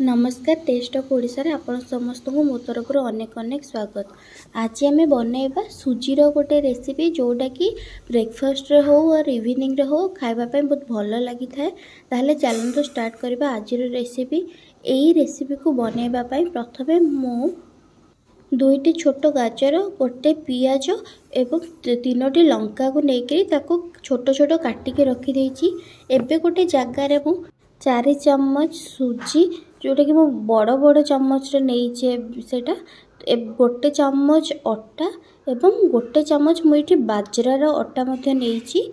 नमस्कार test of Odisha रे आपण समस्त को मो तरफ अनेक अनेक स्वागत। आज आम बनइबा सुजीर गोटे रेसिपी जोटा कि ब्रेकफास्ट रे हो और इवनिंग रे हो खाइबा बहुत भल लगी थाए। ताहले चलନ୍ତୁ स्टार्ट करबा आज रेसिपी। एई रेसिपी को बनइबा पई प्रथमे मो दुईटी छोट गाजर गोटे पियाज एवं तीनोटी लंका को लेकर ताको छोट छोट काटिके रखी देछि। एबे गोटे जगार 4 चम्मच सुजी जोटा कि बड़ बड़ चम्मच सेटा गोटे चम्मच अटा एवं गोटे चम्मच मुझे बाजरार अटा से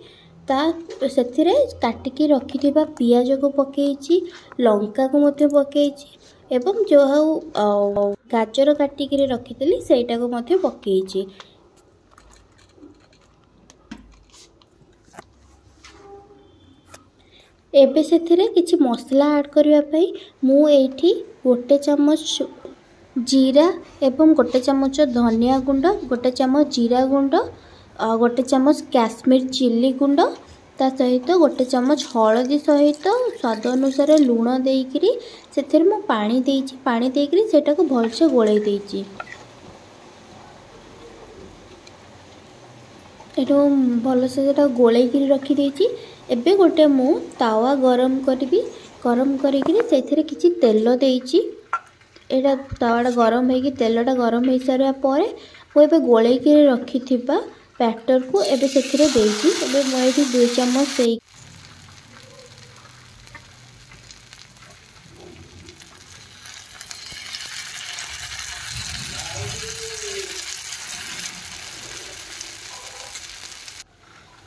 काटिकी रखिथिबा पियाज को पकेइछि, लंका को पकेइछि एवं जो गाजर काटिकी रखिथिली सेटा को पकेइछि। एबे सेथिरे किछि मसला ऐड करिया पई मु एठी गोटे चम्मच जीरा एवं गोटे चम्मच धनिया गुंड, गोटे चम्मच जीरा गुंड, गोटे चम्मच काश्मीर चिल्ली गुंड, ता सहित गोटे चम्मच हळदी सहित स्वाद अनुसार लूण देइकरी सेथिरे मु पानी देइछि। पानी देइकरी सेटा को भलसे गोळै देइछि। एटो भलसे सेटा गोळैकरी रखि देइछि। एबे गोटे मु तावा गरम करी गरम करी से किसी तेल देइछि। एटा तावाटा गरम होगी तेलटा गरम हो सारा पर मुझे गोले रखी बैटर को एबे सेथिरे देइछि। एबे मुझे 2 चम्मच दे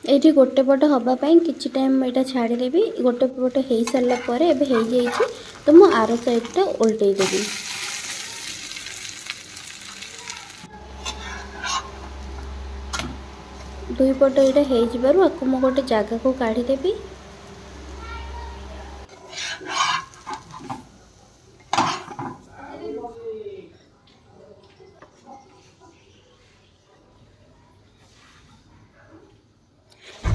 ये गोटे पट हाँपाई कि टाइम यहाँ छाड़देवी। गोटे पट हो सारा पर एबे हो जाइए तो मु आर साइडटा उल्टे देवी। दुई पट यहाँ हो मु गोटे जगह को काढ़ीदेवी।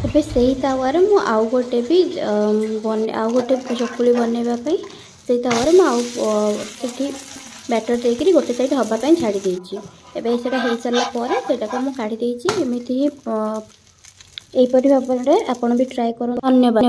एबे सही तावार मु आउ गोटे भी आउ गोटे चकुली बनवाई से तावार मु आउठी बैटर देकर गोटे साइड हाँपाई छाड़ी देइछि। एबे सेटा हो सारा पर सेटा को मु काढ़ी देइछि। एमिति ही एपरि भाबरे आपण भी ट्राई करो। धन्यवाद।